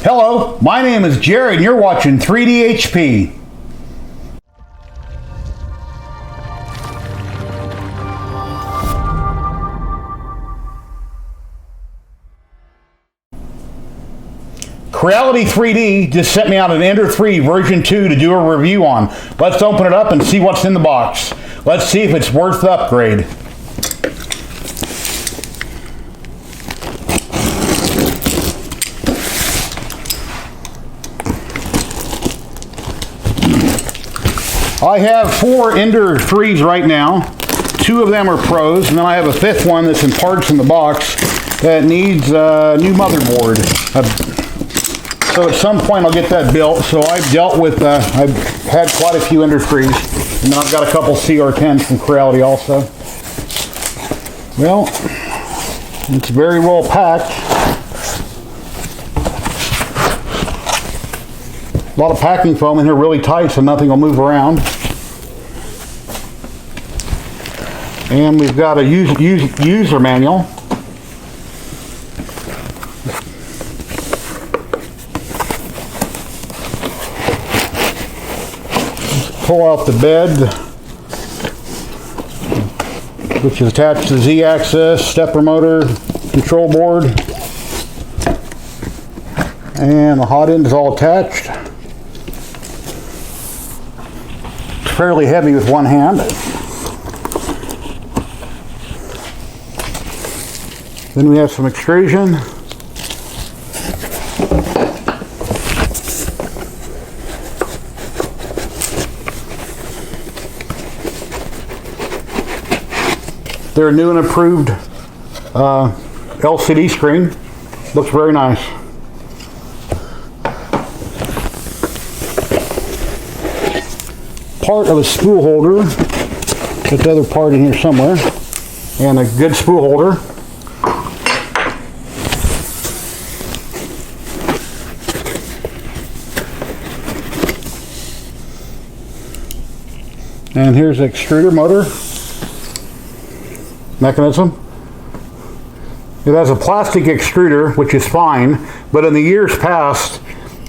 Hello, my name is Jerry and you're watching 3D HP. Creality 3D just sent me out an Ender 3 version 2 to do a review on. Let's open it up and see what's in the box. Let's see if it's worth the upgrade. I have 4 Ender 3s right now. 2 of them are pros, and then I have a 5th one that's in parts in the box that needs a new motherboard. So at some point I'll get that built. So I've dealt with, I've had quite a few Ender 3s, and then I've got a couple CR10s from Creality also. Well, it's very well packed. A lot of packing foam in here, really tight, so nothing will move around. And we've got a user manual. Pull out the bed, which is attached to the Z-axis, stepper motor, control board, and the hot end is all attached. It's fairly heavy with one hand. Then we have some extrusion. Their new and improved LCD screen. Looks very nice. Part of a spool holder. Got the other part in here somewhere. And a good spool holder. And here's the extruder motor mechanism. It has a plastic extruder, which is fine, but in the years past,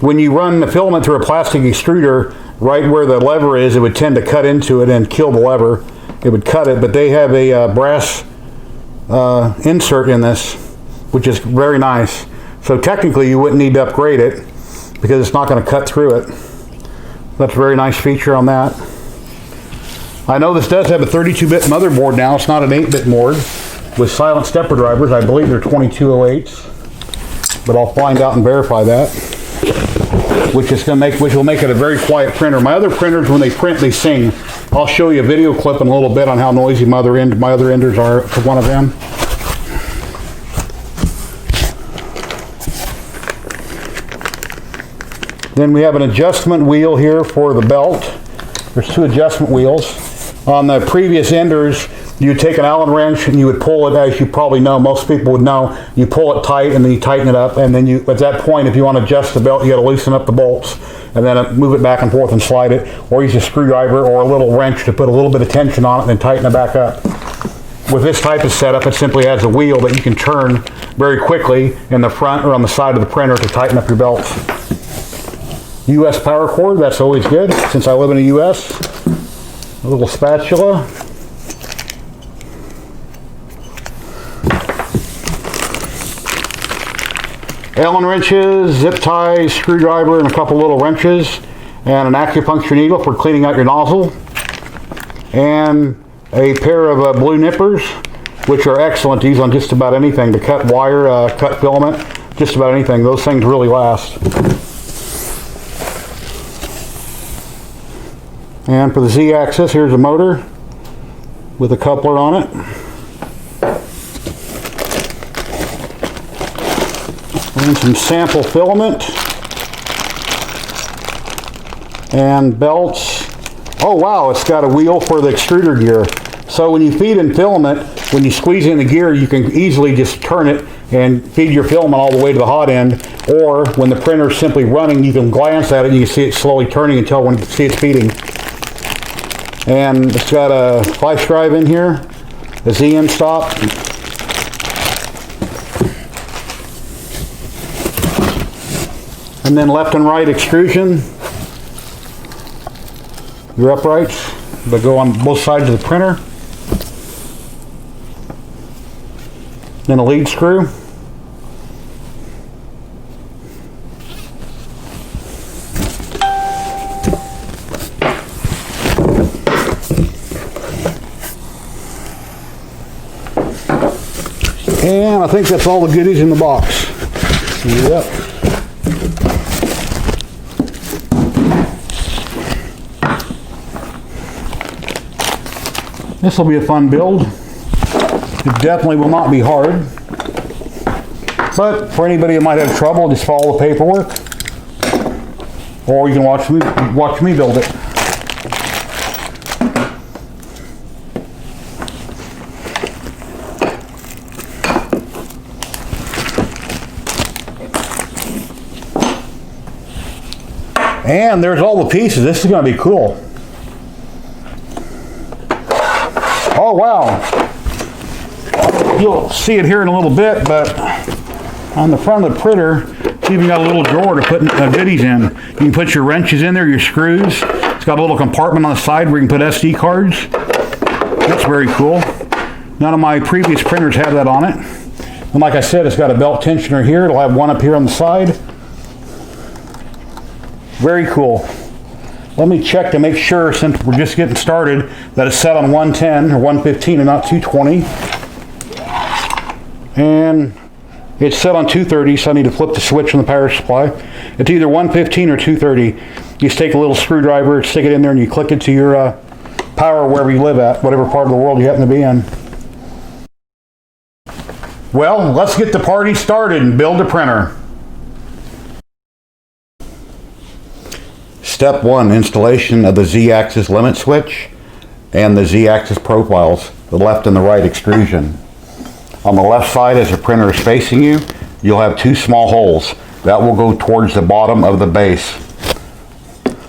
when you run the filament through a plastic extruder, right where the lever is, it would tend to cut into it and kill the lever. It would cut it, but they have a brass insert in this, which is very nice. So technically you wouldn't need to upgrade it because it's not going to cut through it. That's a very nice feature on that. I know this does have a 32-bit motherboard now. It's not an 8-bit board with silent stepper drivers. I believe they're 2208s, but I'll find out and verify that. Which will make it a very quiet printer. My other printers, when they print, they sing. I'll show you a video clip in a little bit on how noisy my other Enders are for one of them. Then we have an adjustment wheel here for the belt. There's 2 adjustment wheels. On the previous Enders, you would take an Allen wrench and you would pull it, as you probably know, most people would know, you pull it tight and then you tighten it up, and then at that point, if you want to adjust the belt, you got to loosen up the bolts and then move it back and forth and slide it, or use a screwdriver or a little wrench to put a little bit of tension on it and then tighten it back up. With this type of setup, it simply has a wheel that you can turn very quickly in the front or on the side of the printer to tighten up your belts. US power cord, that's always good since I live in the US. A little spatula. Allen wrenches, zip ties, screwdriver, and a couple little wrenches, and an acupuncture needle for cleaning out your nozzle, and a pair of blue nippers, which are excellent to use on just about anything, to cut wire, cut filament, just about anything. Those things really last. And for the Z-axis, here's a motor with a coupler on it. And some sample filament. And belts. Oh wow, it's got a wheel for the extruder gear. So when you feed in filament, when you squeeze in the gear, you can easily just turn it and feed your filament all the way to the hot end. Or when the printer is simply running, you can glance at it and you can see it slowly turning until when you see it feeding. And it's got a flash drive in here, a ZM stop, And then left and right extrusion. Your uprights that go on both sides of the printer. Then a lead screw. And I think that's all the goodies in the box. Yep. This will be a fun build. It definitely will not be hard. But for anybody that might have trouble, just follow the paperwork. Or you can watch me build it. And there's all the pieces. This is going to be cool. Oh wow. You'll see it here in a little bit, but on the front of the printer, it's even got a little drawer to put goodies in. You can put your wrenches in there, your screws. It's got a little compartment on the side where you can put SD cards. That's very cool. None of my previous printers have that on it. And like I said, it's got a belt tensioner here. It'll have one up here on the side. Very cool. Let me check to make sure, since we're just getting started, that it's set on 110 or 115 and not 220. And it's set on 230, so I need to flip the switch on the power supply. It's either 115 or 230. You just take a little screwdriver, stick it in there, and you click it to your power wherever you live at, whatever part of the world you happen to be in. Well, let's get the party started and build a printer. Step 1, installation of the Z-axis limit switch and the Z-axis profiles, the left and the right extrusion. On the left side, as the printer is facing you, you'll have two small holes. That will go towards the bottom of the base.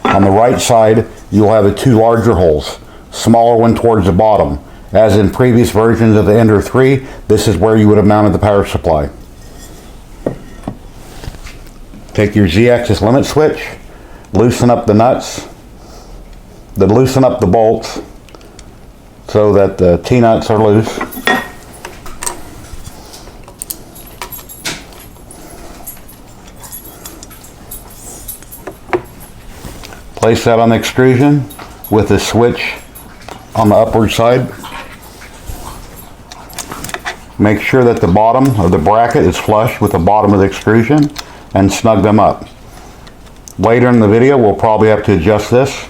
On the right side, you'll have the two larger holes, smaller one towards the bottom. As in previous versions of the Ender 3, this is where you would have mounted the power supply. Take your Z-axis limit switch, loosen up the nuts, then loosen up the bolts so that the T-nuts are loose. Place that on the extrusion with the switch on the upward side. Make sure that the bottom of the bracket is flush with the bottom of the extrusion and snug them up. Later in the video, we'll probably have to adjust this.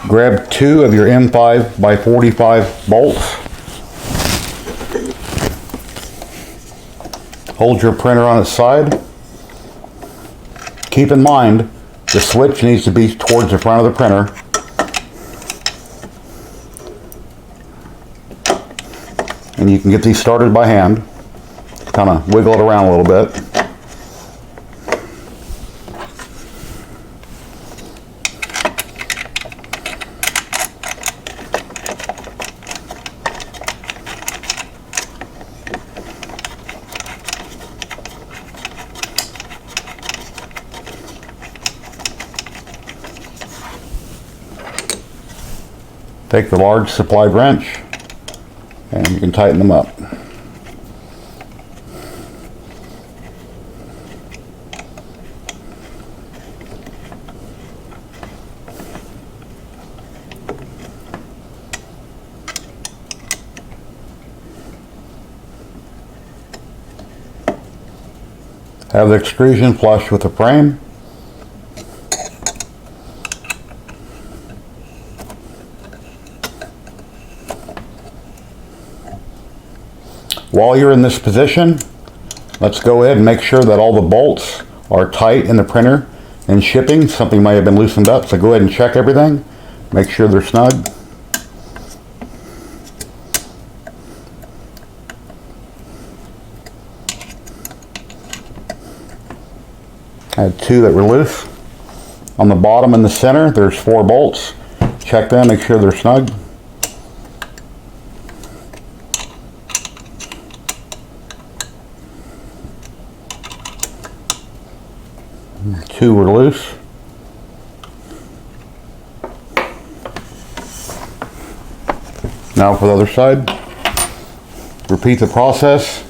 Grab two of your M5 by 45 bolts. Hold your printer on its side. Keep in mind, the switch needs to be towards the front of the printer. And you can get these started by hand. Kind of wiggle it around a little bit. Take the large supply wrench and you can tighten them up. Have the extrusion flush with the frame. While you're in this position, let's go ahead and make sure that all the bolts are tight in the printer and shipping. Something might have been loosened up, so go ahead and check everything. Make sure they're snug. I had 2 that were loose. On the bottom in the center, there's 4 bolts. Check them, make sure they're snug. Two were loose. Now for the other side. Repeat the process.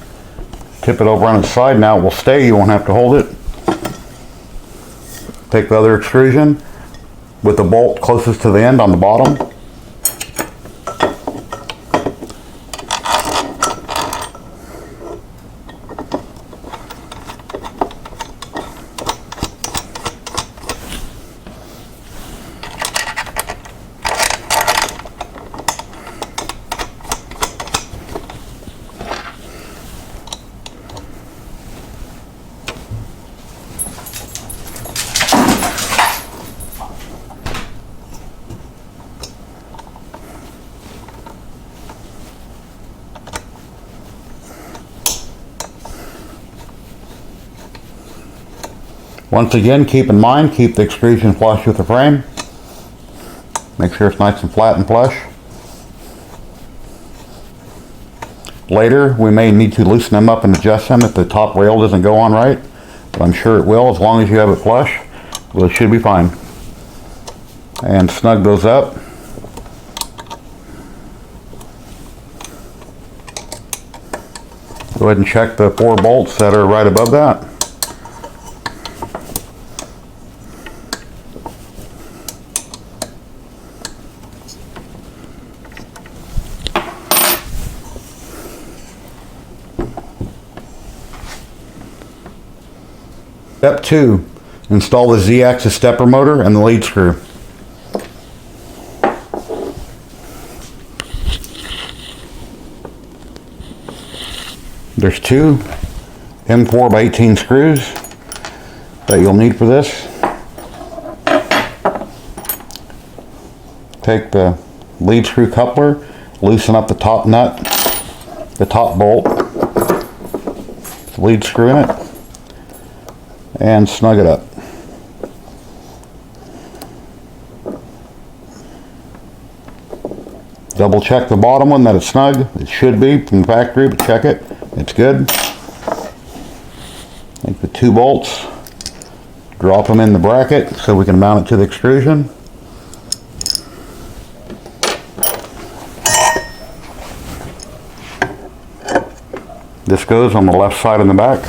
Tip it over on its side. Now it will stay. You won't have to hold it. Take the other extrusion with the bolt closest to the end on the bottom. Once again, keep in mind, keep the extrusion flush with the frame. Make sure it's nice and flat and flush. Later, we may need to loosen them up and adjust them if the top rail doesn't go on right, but I'm sure it will as long as you have it flush. Well, it should be fine. And snug those up. Go ahead and check the 4 bolts that are right above that. Step 2, install the Z-axis stepper motor and the lead screw. There's 2 M4 by 18 screws that you'll need for this. Take the lead screw coupler, loosen up the top nut, the top bolt, the lead screw in it, and snug it up. Double check the bottom one that it's snug. It should be from the factory, but check it. It's good. Take the 2 bolts, drop them in the bracket so we can mount it to the extrusion. This goes on the left side and the back.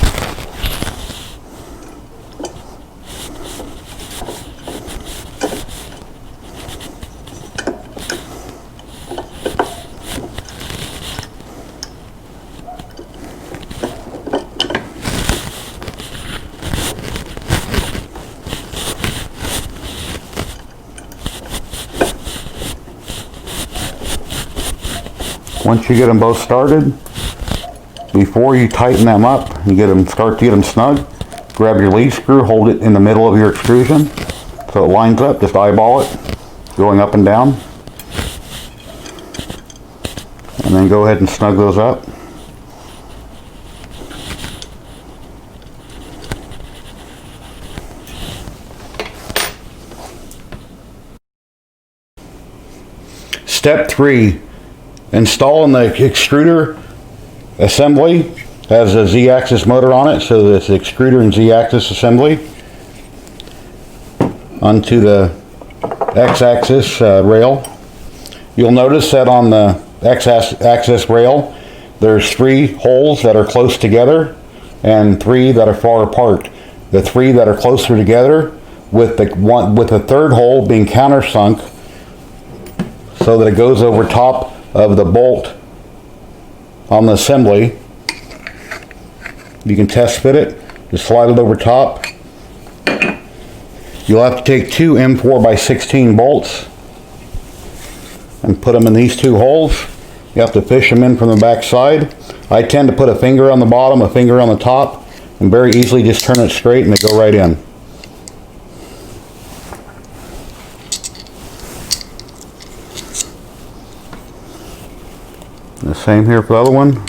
Once you get them both started, before you tighten them up and start to get them snug, grab your lead screw, hold it in the middle of your extrusion so it lines up. Just eyeball it, going up and down, and then go ahead and snug those up. Step 3. Installing the extruder assembly. Has a Z-axis motor on it, so this extruder and Z-axis assembly onto the X-axis rail. You'll notice that on the X-axis rail there's 3 holes that are close together and 3 that are far apart. The 3 that are closer together with the 3rd hole being countersunk so that it goes over top of the bolt on the assembly. You can test fit it, just slide it over top. You'll have to take 2 M4 by 16 bolts and put them in these 2 holes. You have to fish them in from the back side. I tend to put a finger on the bottom, a finger on the top, and very easily just turn it straight and they go right in. The same here for the other one.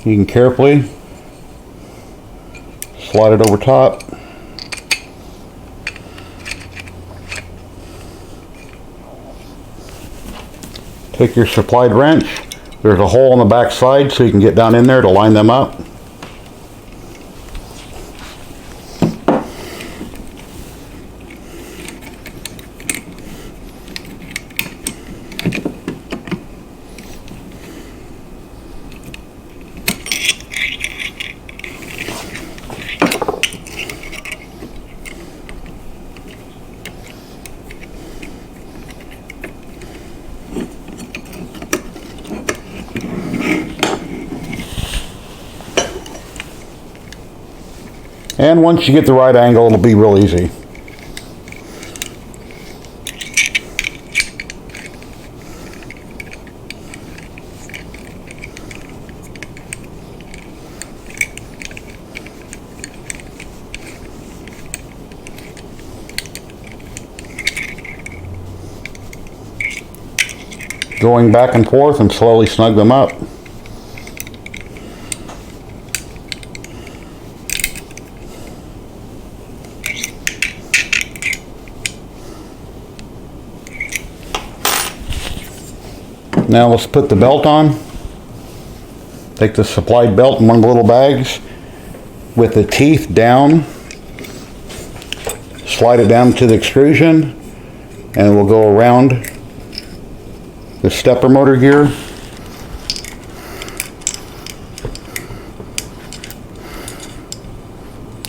You can carefully slide it over top. Take your supplied wrench. There's a hole on the back side so you can get down in there to line them up. And once you get the right angle, it'll be real easy. Going back and forth and slowly snug them up. Now let's put the belt on. Take the supplied belt in one of the little bags with the teeth down. Slide it down to the extrusion and we'll go around the stepper motor gear.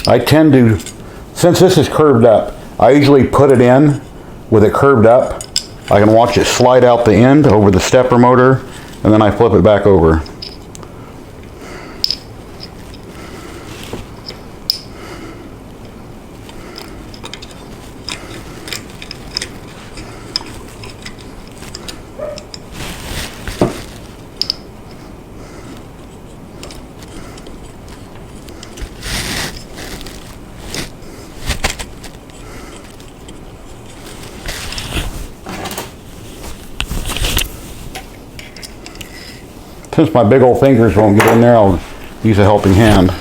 I tend to, since this is curved up, I usually put it in with it curved up. I can watch it slide out the end over the stepper motor, and then I flip it back over. Since my big old fingers won't get in there, I'll use a helping hand.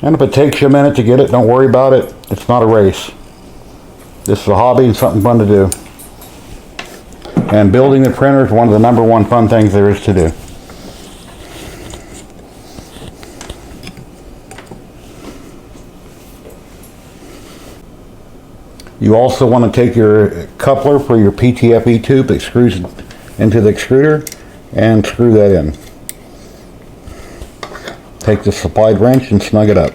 And if it takes you a minute to get it, don't worry about it. It's not a race. This is a hobby and something fun to do. And building the printer is one of the #1 fun things there is to do. You also want to take your coupler for your PTFE tube that screws into the extruder and screw that in. Take the supplied wrench and snug it up.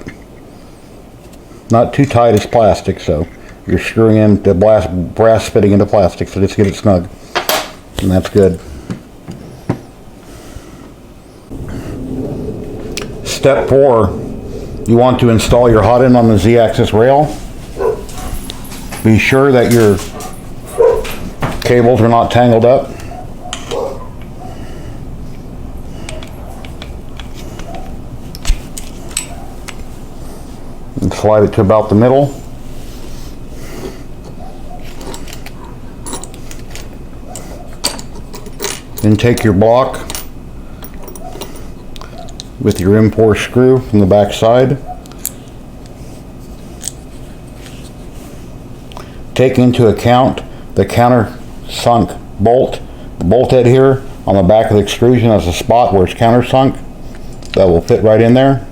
Not too tight as plastic, so you're screwing in the brass fitting into plastic, so just get it snug. And that's good. Step 4, you want to install your hot end on the Z-axis rail. Be sure that your cables are not tangled up. And slide it to about the middle. Then take your block with your M4 screw from the back side. Take into account the countersunk bolt. The bolt head here on the back of the extrusion has a spot where it's countersunk. That will fit right in there.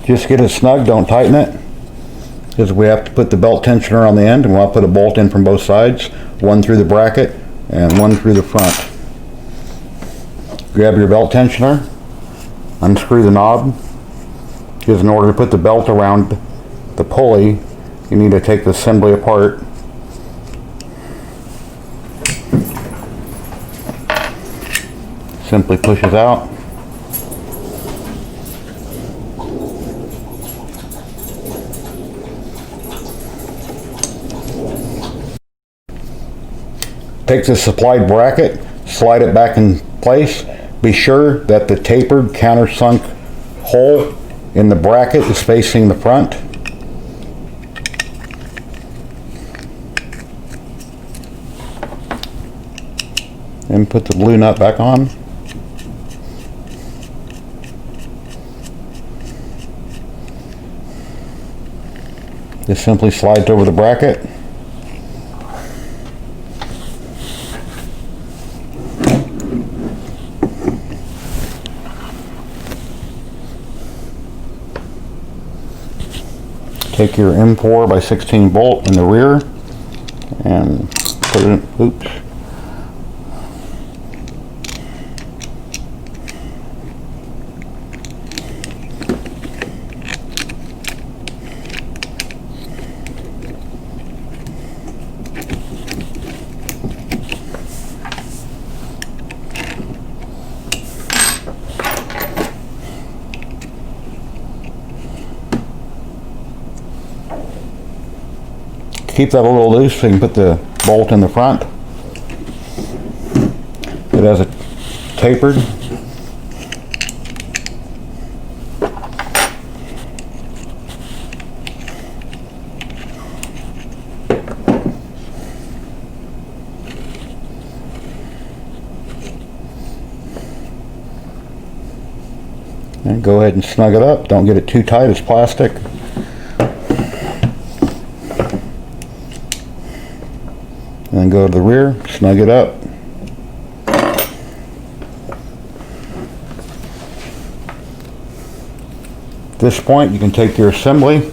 Just get it snug, don't tighten it, because we have to put the belt tensioner on the end, and we'll put a bolt in from both sides, one through the bracket and one through the front. Grab your belt tensioner, unscrew the knob, because in order to put the belt around the pulley, you need to take the assembly apart. Simply pushes out. Take the supplied bracket, slide it back in place. Be sure that the tapered countersunk hole in the bracket is facing the front. And put the blue nut back on. This simply slides over the bracket. Take your M4 by 16 bolt in the rear and put it in, oops. Keep that a little loose so you can put the bolt in the front. It has a tapered. And go ahead and snug it up. Don't get it too tight, it's plastic. And then go to the rear, snug it up. At this point, you can take your assembly,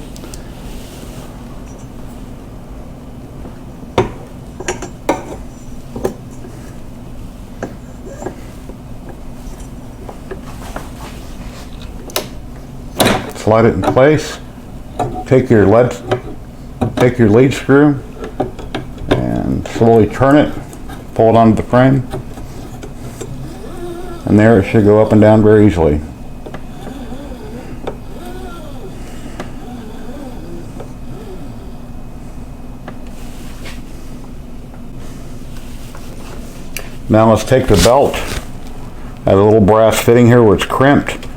slide it in place, take your lead screw, and slowly turn it, pull it onto the frame, and there it should go up and down very easily. Now let's take the belt. I have a little brass fitting here where it's crimped.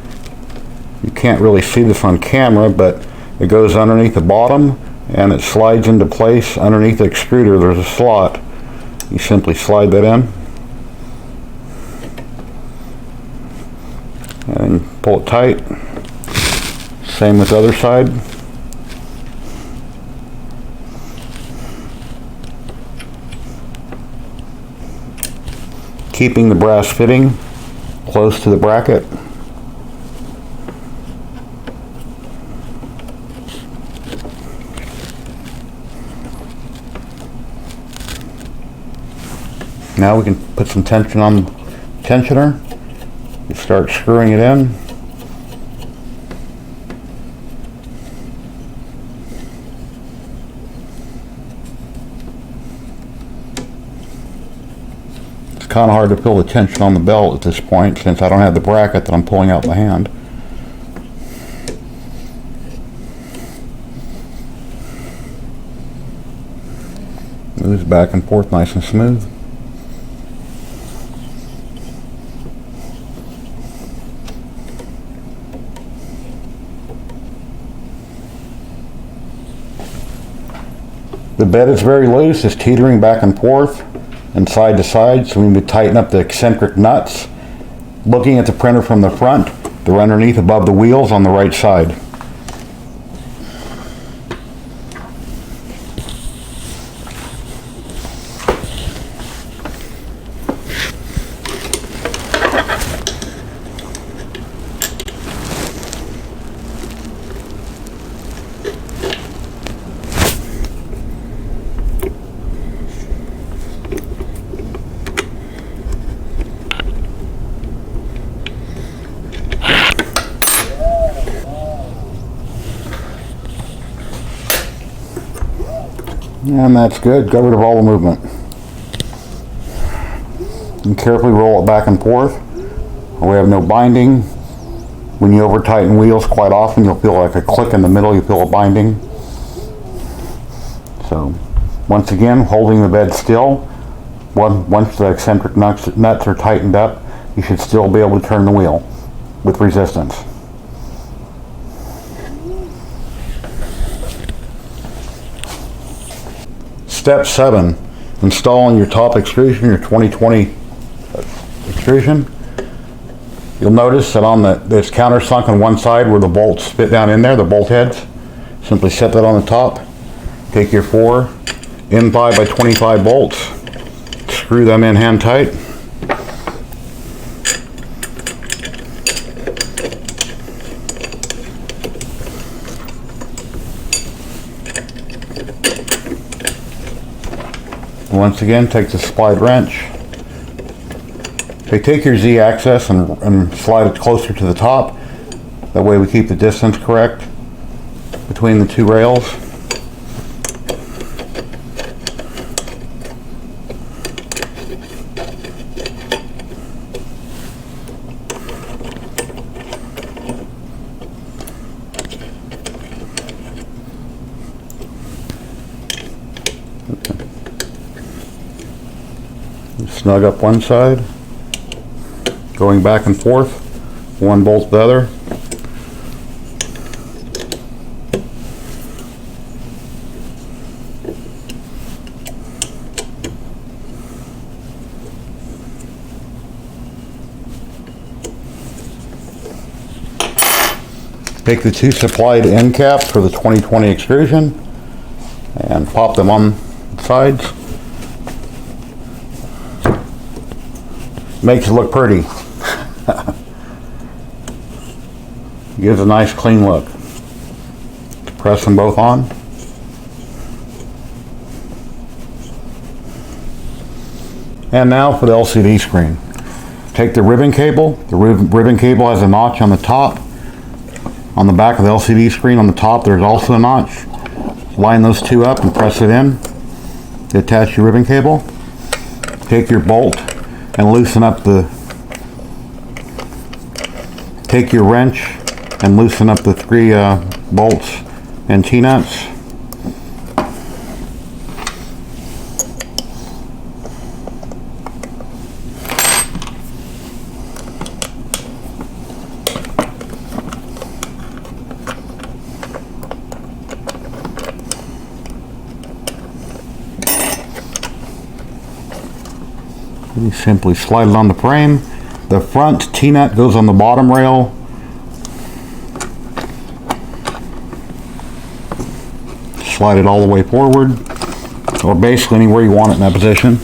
You can't really see this on camera, but it goes underneath the bottom and it slides into place underneath the extruder. There's a slot. You simply slide that in and pull it tight. Same with the other side. Keeping the brass fitting close to the bracket. Now we can put some tension on the tensioner. You start screwing it in. It's kind of hard to feel the tension on the belt at this point since I don't have the bracket that I'm pulling out by hand. Moves back and forth nice and smooth. The bed is very loose, it's teetering back and forth and side to side, so we need to tighten up the eccentric nuts. Looking at the printer from the front, they're underneath above the wheels on the right side. And that's good. Got rid of all the movement. And carefully roll it back and forth. We have no binding. When you over tighten wheels, quite often you'll feel like a click in the middle, you feel a binding. So once again, holding the bed still, once the eccentric nuts are tightened up, you should still be able to turn the wheel with resistance. Step 7, installing your top extrusion, your 2020 extrusion. You'll notice that on it's countersunk on one side where the bolts fit down in there, the bolt heads. Simply set that on the top. Take your 4 M5 by 25 bolts, screw them in hand tight. Once again, take the supplied wrench. Okay, take your Z-axis and slide it closer to the top. That way we keep the distance correct between the two rails. Snug up one side, going back and forth, one bolt the other. Take the 2 supplied end caps for the 2020 extrusion and pop them on the sides. Makes it look pretty. Gives a nice clean look. Press them both on. And now for the LCD screen. Take the ribbon cable. The ribbon cable has a notch on the top. On the back of the LCD screen on the top there's also a notch. Line those 2 up and press it in to attach your ribbon cable. Take your bolt and loosen up take your wrench and loosen up the 3 bolts and T-nuts. You simply slide it on the frame. The front T-nut goes on the bottom rail. Slide it all the way forward, or basically anywhere you want it in that position.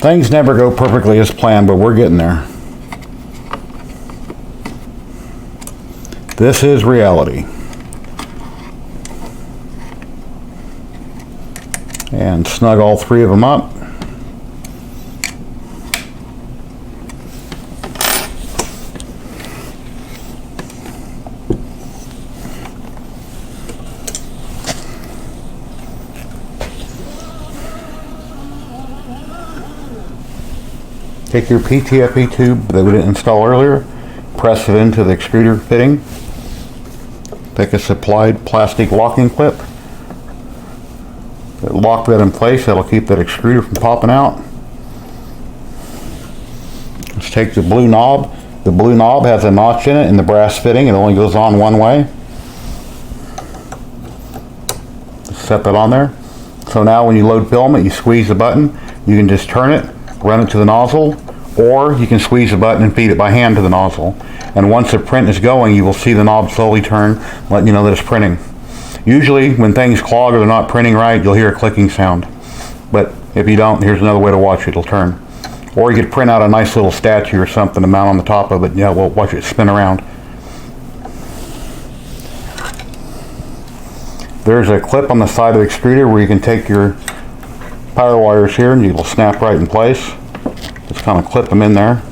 Things never go perfectly as planned, but we're getting there. This is reality. And snug all 3 of them up. Take your PTFE tube that we didn't install earlier, press it into the extruder fitting. Take a supplied plastic locking clip. Lock that in place, that'll keep that extruder from popping out. Let's take the blue knob. The blue knob has a notch in it in the brass fitting. It only goes on one way. Set that on there. So now when you load filament, you squeeze the button. You can just turn it, run it to the nozzle, or you can squeeze the button and feed it by hand to the nozzle. And once the print is going, you will see the knob slowly turn, letting you know that it's printing. Usually when things clog or they're not printing right, you'll hear a clicking sound. But if you don't, here's another way to watch it. It'll turn. Or you could print out a nice little statue or something to mount on the top of it. Yeah, we'll watch it spin around. There's a clip on the side of the extruder where you can take your power wires here and it'll snap right in place. Just kind of clip them in there.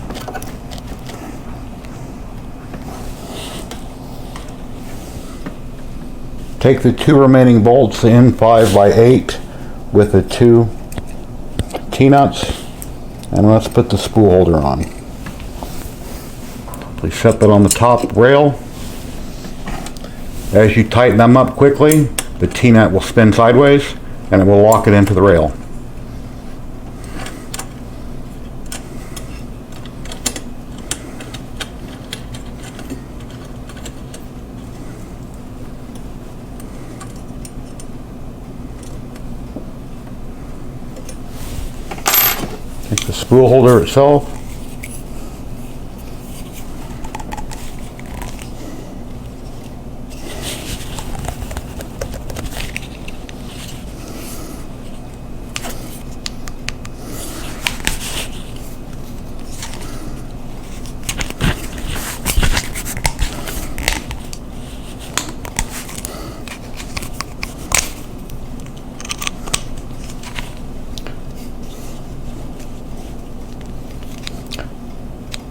Take the 2 remaining bolts, the N5/8 with the 2 T-nuts, and let's put the spool holder on. Please set that on the top rail. As you tighten them up quickly, the T-nut will spin sideways and it will lock it into the rail. Take the spool holder itself.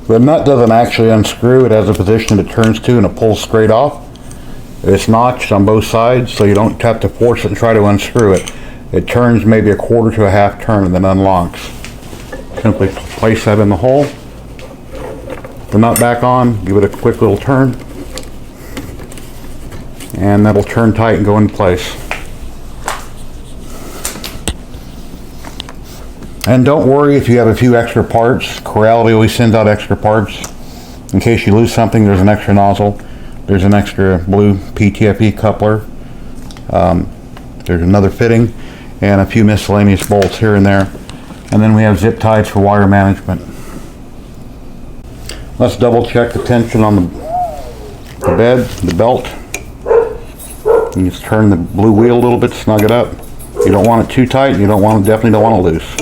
The nut doesn't actually unscrew. It has a position it turns to and it pulls straight off. It's notched on both sides, so you don't have to force it and try to unscrew it. It turns maybe a quarter to a half turn and then unlocks. Simply place that in the hole. The nut back on, give it a quick little turn, and that'll turn tight and go in place. And don't worry if you have a few extra parts. Creality always sends out extra parts. In case you lose something, there's an extra nozzle. There's an extra blue PTFE coupler. There's another fitting and a few miscellaneous bolts here and there. And then we have zip ties for wire management. Let's double check the tension on the bed, the belt. You just turn the blue wheel a little bit, snug it up. You don't want it too tight, you definitely don't want it loose.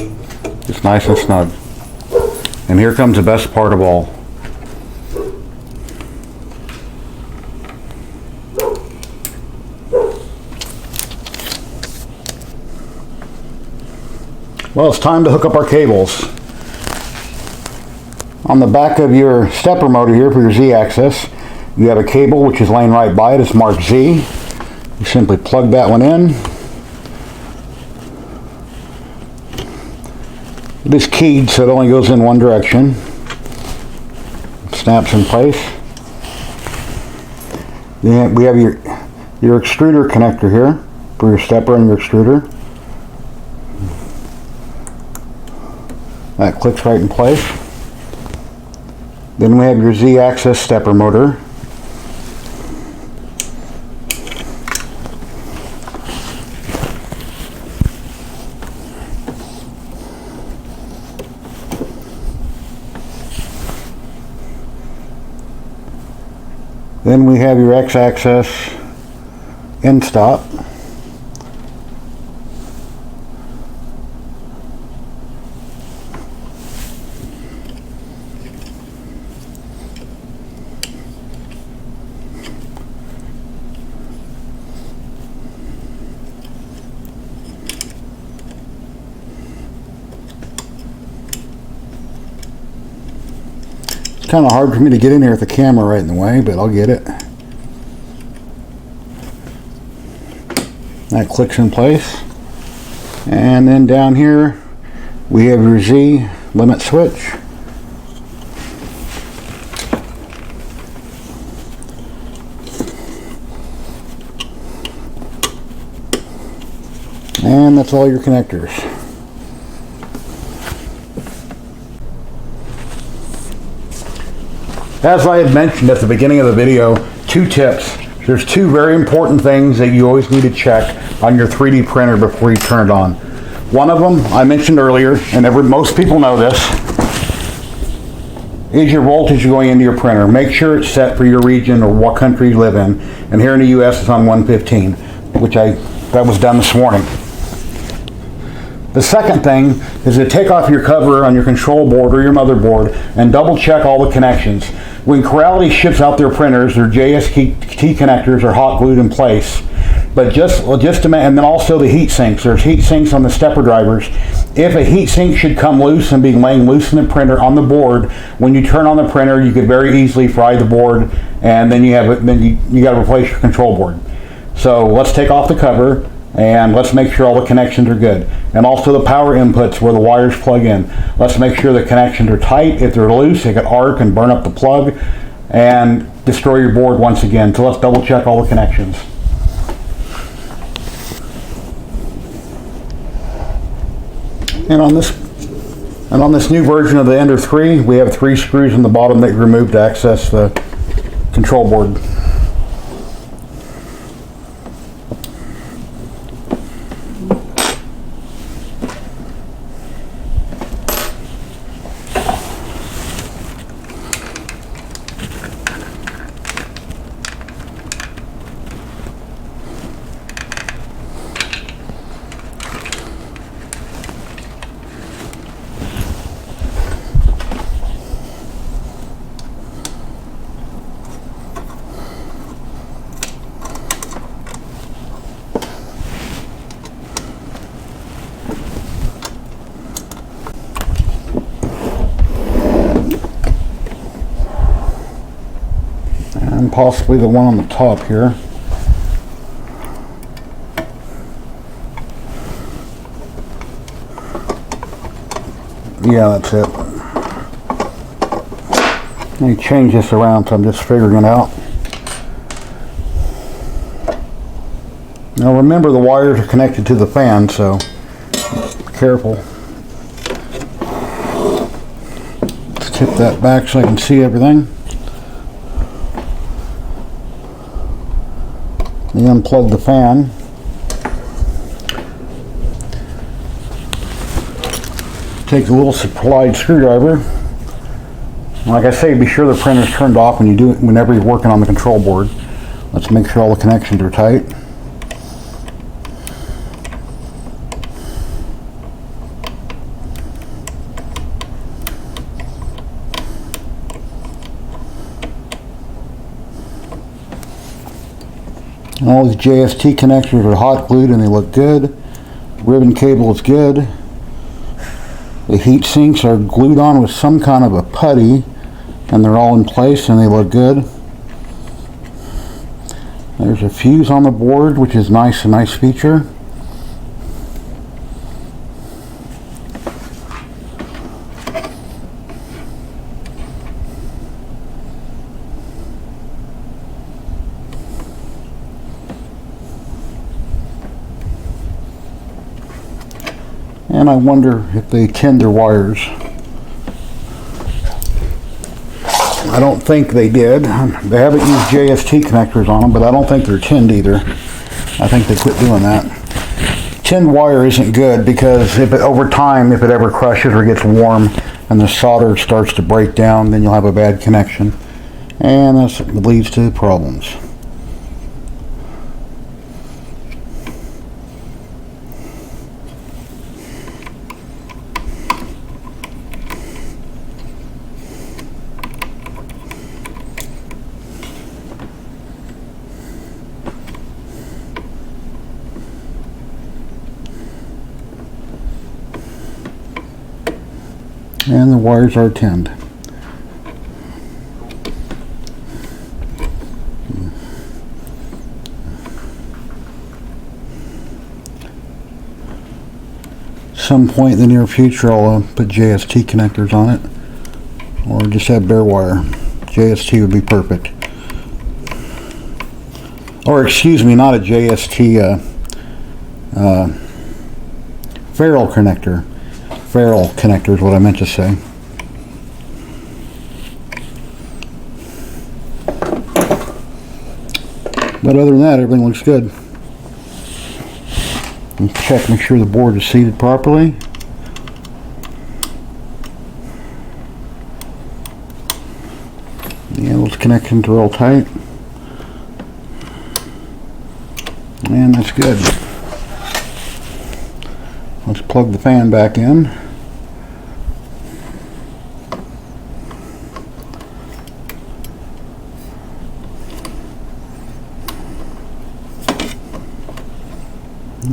Just nice and snug. And here comes the best part of all. Well, it's time to hook up our cables. On the back of your stepper motor here for your Z-axis, you have a cable which is laying right by it. It's marked Z. You simply plug that one in. It is keyed, so it only goes in one direction. Snaps in place. Then we have your extruder connector here for your stepper and your extruder. That clicks right in place. Then we have your Z-axis stepper motor. Then we have your X-axis end stop. It's kind of hard for me to get in here with the camera right in the way, but I'll get it. That clicks in place. And then down here we have your Z limit switch. And that's all your connectors. As I had mentioned at the beginning of the video, 2 tips. There's 2 very important things that you always need to check on your 3D printer before you turn it on. One of them I mentioned earlier, and most people know this, is your voltage going into your printer. Make sure it's set for your region or what country you live in. And here in the US it's on 115. that was done this morning. The second thing is to take off your cover on your control board or your motherboard and double check all the connections. When Creality ships out their printers, their JST connectors are hot glued in place. But and then also the heat sinks. There's heat sinks on the stepper drivers. If a heat sink should come loose and be laying loose in the printer on the board, when you turn on the printer, you could very easily fry the board, and then you got to replace your control board. So let's take off the cover and let's make sure all the connections are good. And also the power inputs where the wires plug in. Let's make sure the connections are tight. If they're loose, they could arc and burn up the plug and destroy your board once again. So let's double check all the connections. And on this new version of the Ender 3, we have 3 screws in the bottom that you remove to access the control board. And possibly the one on the top here. Yeah, that's it. Let me change this around, so I'm just figuring it out. Now remember, the wires are connected to the fan, so be careful. Let's tip that back so I can see everything. You unplug the fan. Take a little supplied screwdriver. Like I say, be sure the printer's turned off whenever you're working on the control board. Let's make sure all the connections are tight. And all these JST connectors are hot glued and they look good. Ribbon cable is good. The heat sinks are glued on with some kind of a putty, and they're all in place and they look good. There's a fuse on the board, which is nice, a nice feature. And I wonder if they tinned their wires. I don't think they did. They haven't used JST connectors on them, but I don't think they're tinned either. I think they quit doing that. Tinned wire isn't good because over time, if it ever crushes or gets warm and the solder starts to break down, then you'll have a bad connection. And that leads to problems. And the wires are tinned. Some point in the near future I'll put JST connectors on it, or just have bare wire. JST would be perfect. Or excuse me, not a JST, ferrule connector. Ferrule connector is what I meant to say. But other than that, everything looks good. And check, make sure the board is seated properly. Yeah, those connections are all tight. And that's good. Let's plug the fan back in.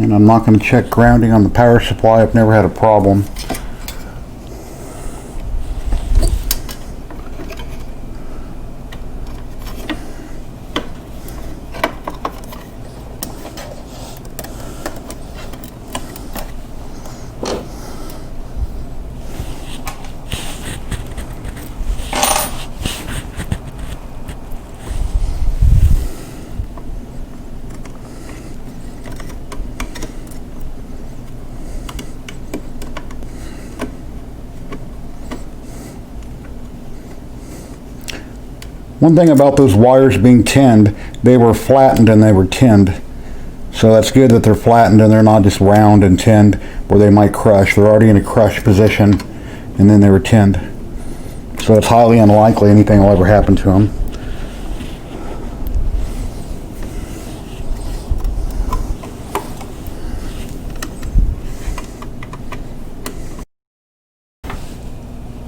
And I'm not going to check grounding on the power supply. I've never had a problem. One thing about those wires being tinned, they were flattened and they were tinned. So that's good that they're flattened and they're not just round and tinned where they might crush. They're already in a crush position and then they were tinned. So it's highly unlikely anything will ever happen to them.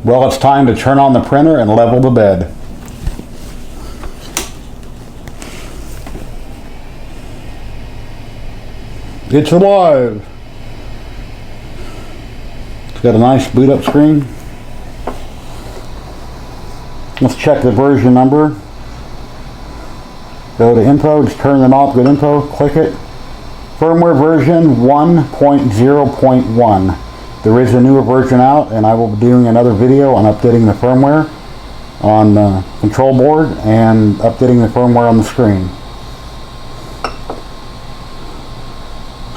Well, it's time to turn on the printer and level the bed. It's alive! It's got a nice boot up screen. Let's check the version number. Go to info, just turn the knob, go to info, click it. Firmware version 1.0.1. There is a newer version out, and I will be doing another video on updating the firmware on the control board and updating the firmware on the screen.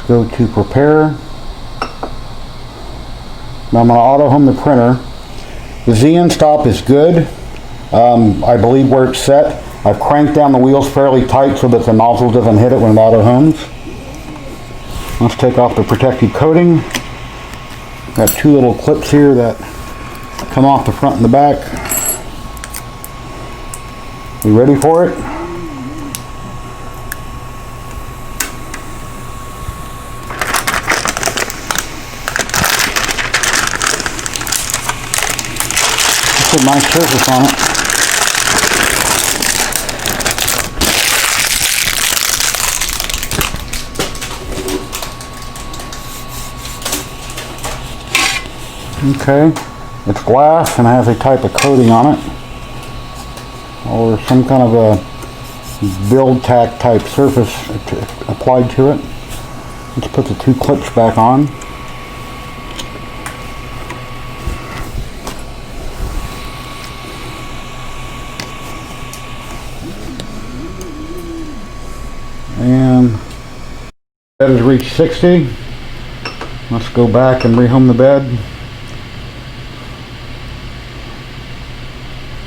Go to prepare. Now I'm going to auto home the printer. The Z stop is good. I believe where it's set. I've cranked down the wheels fairly tight so that the nozzle doesn't hit it when it auto homes. Let's take off the protective coating. Got two little clips here that come off the front and the back. You ready for it? Put my surface on it. Okay, it's glass and has a type of coating on it, or some kind of a build tack type surface applied to it. Let's put the two clips back on. And bed has reached 60. Let's go back and rehome the bed.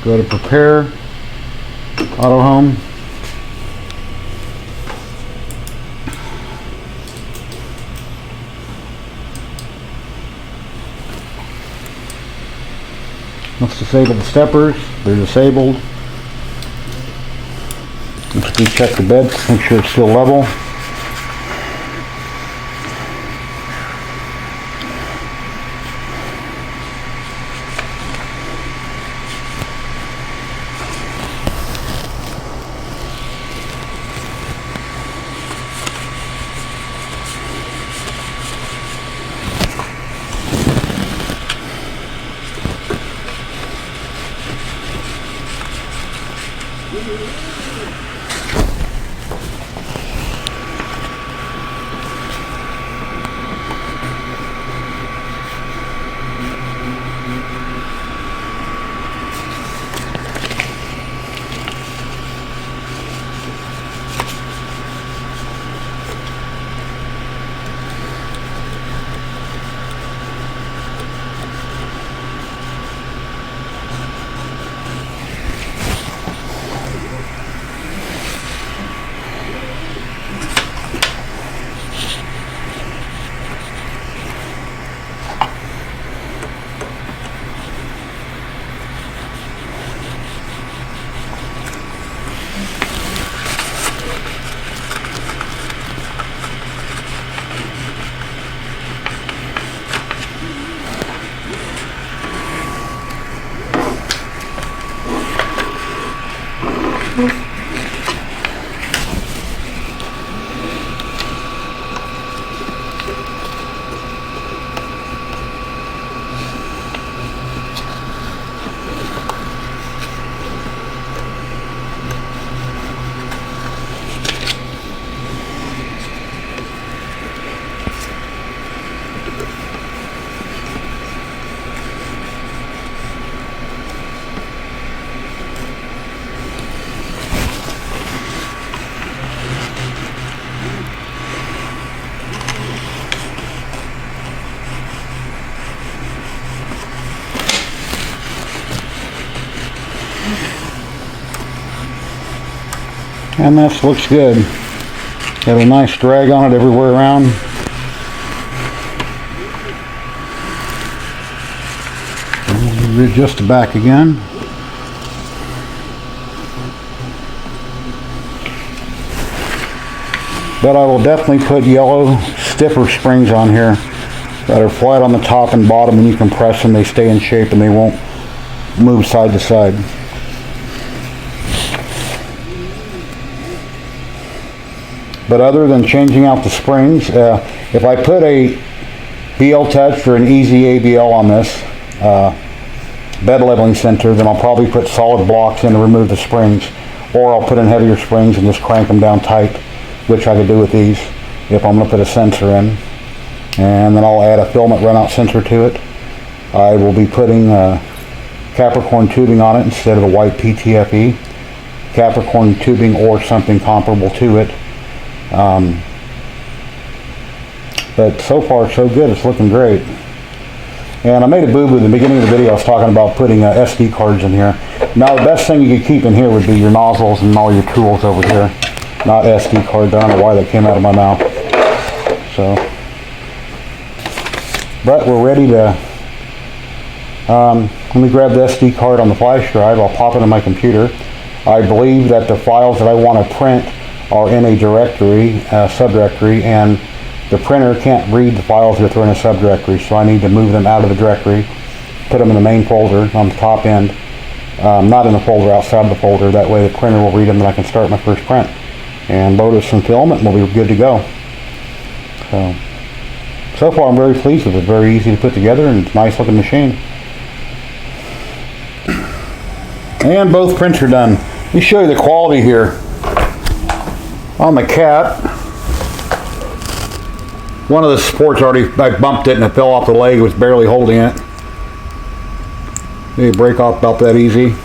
Go to prepare, auto home. Let's disable the steppers. They're disabled. Let's recheck the bed, make sure it's still level. And this looks good. Got a nice drag on it everywhere around. Readjust the back again. But I will definitely put yellow stiffer springs on here that are flat on the top and bottom. When you compress them, they stay in shape and they won't move side to side. But other than changing out the springs, if I put a ZYLTECH or an easy ABL on this bed leveling center, then I'll probably put solid blocks in to remove the springs, or I'll put in heavier springs and just crank them down tight, which I could do with these if I'm going to put a sensor in. And then I'll add a filament runout sensor to it. I will be putting Capricorn tubing on it instead of a white PTFE. Capricorn tubing or something comparable to it. But so far so good, it's looking great. And I made a boo-boo in the beginning of the video. I was talking about putting SD cards in here. Now the best thing you could keep in here would be your nozzles and all your tools over here, not SD cards. I don't know why that came out of my mouth. So, but we're ready to, let me grab the SD card on the flash drive. I'll pop it in my computer. I believe that the files that I want to print are in a directory, subdirectory, and the printer can't read the files if they're in a subdirectory, so I need to move them out of the directory, put them in the main folder on the top end, not in the folder, outside of the folder. That way the printer will read them and I can start my first print. And load with some filament and we'll be good to go. So far I'm very pleased with it. Very easy to put together and it's a nice looking machine. And both prints are done. Let me show you the quality here. On the cat, one of the supports already, I bumped it and it fell off the leg. It was barely holding it. They break off about that easy.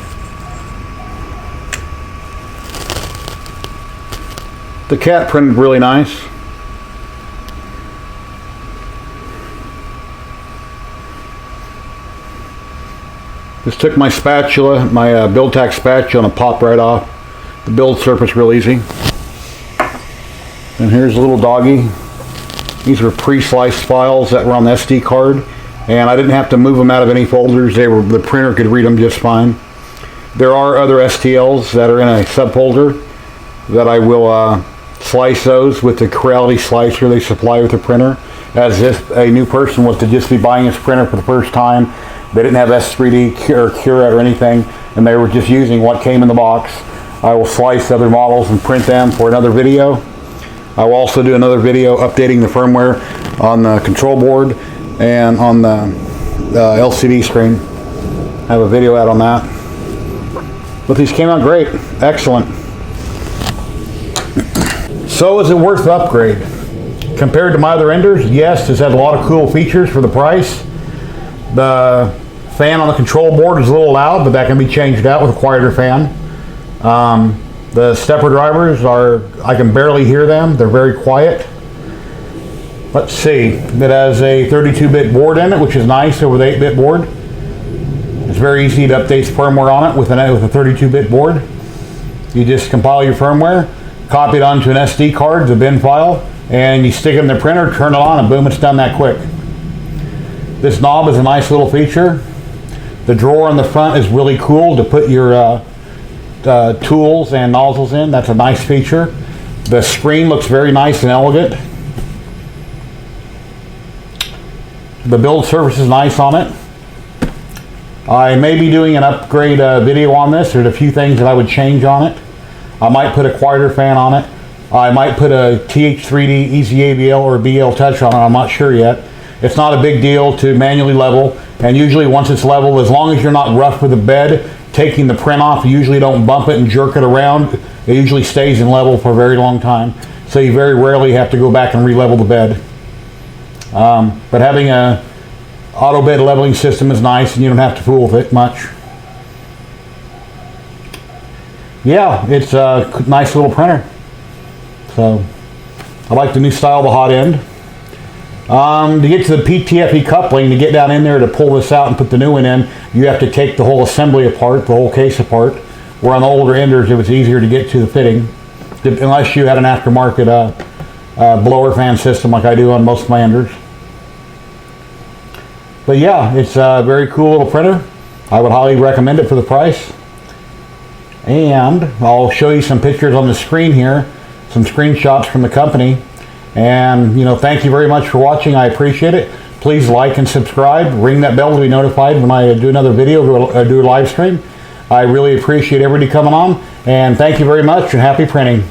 The cat printed really nice. Just took my spatula, my ZYLTECH spatula, and it popped right off. The build surface real easy. And here's a little doggy. These were pre-sliced files that were on the SD card, and I didn't have to move them out of any folders. The printer could read them just fine. There are other STLs that are in a subfolder that I will slice those with the Creality slicer they supply with the printer. As if a new person was to just be buying this printer for the first time, they didn't have S3D or Curate or anything, and they were just using what came in the box. I will slice other models and print them for another video. I will also do another video updating the firmware on the control board and on the LCD screen. I have a video out on that. But these came out great. Excellent. So is it worth the upgrade? Compared to my other enders, yes, this has a lot of cool features for the price. The fan on the control board is a little loud, but that can be changed out with a quieter fan. The stepper drivers I can barely hear them. They're very quiet. Let's see. It has a 32-bit board in it, which is nice over the 8-bit board. It's very easy to update firmware on it with a 32-bit board. You just compile your firmware, copy it onto an SD card, the bin file, and you stick it in the printer, turn it on, and boom, it's done that quick. This knob is a nice little feature. The drawer on the front is really cool to put your tools and nozzles in. That's a nice feature. The screen looks very nice and elegant. The build surface is nice on it. I may be doing an upgrade video on this. There's a few things that I would change on it. I might put a quieter fan on it. I might put a TH3D Easy ABL or ZYLTECH on it. I'm not sure yet. It's not a big deal to manually level, and usually once it's leveled, as long as you're not rough with the bed, taking the print off, you usually don't bump it and jerk it around. It usually stays in level for a very long time, so you very rarely have to go back and re-level the bed. But having a auto bed leveling system is nice, and you don't have to fool with it much. Yeah, it's a nice little printer. So I like the new style of the hot end. To get to the PTFE coupling, to get down in there to pull this out and put the new one in, you have to take the whole assembly apart, the whole case apart. Where on the older enders, it was easier to get to the fitting. unless you had an aftermarket blower fan system like I do on most of my Enders. But yeah, it's a very cool little printer. I would highly recommend it for the price. And I'll show you some pictures on the screen here, some screenshots from the company. And, you know, thank you very much for watching. I appreciate it. Please like and subscribe. Ring that bell to be notified when I do another video or do a live stream. I really appreciate everybody coming on. And thank you very much and happy printing.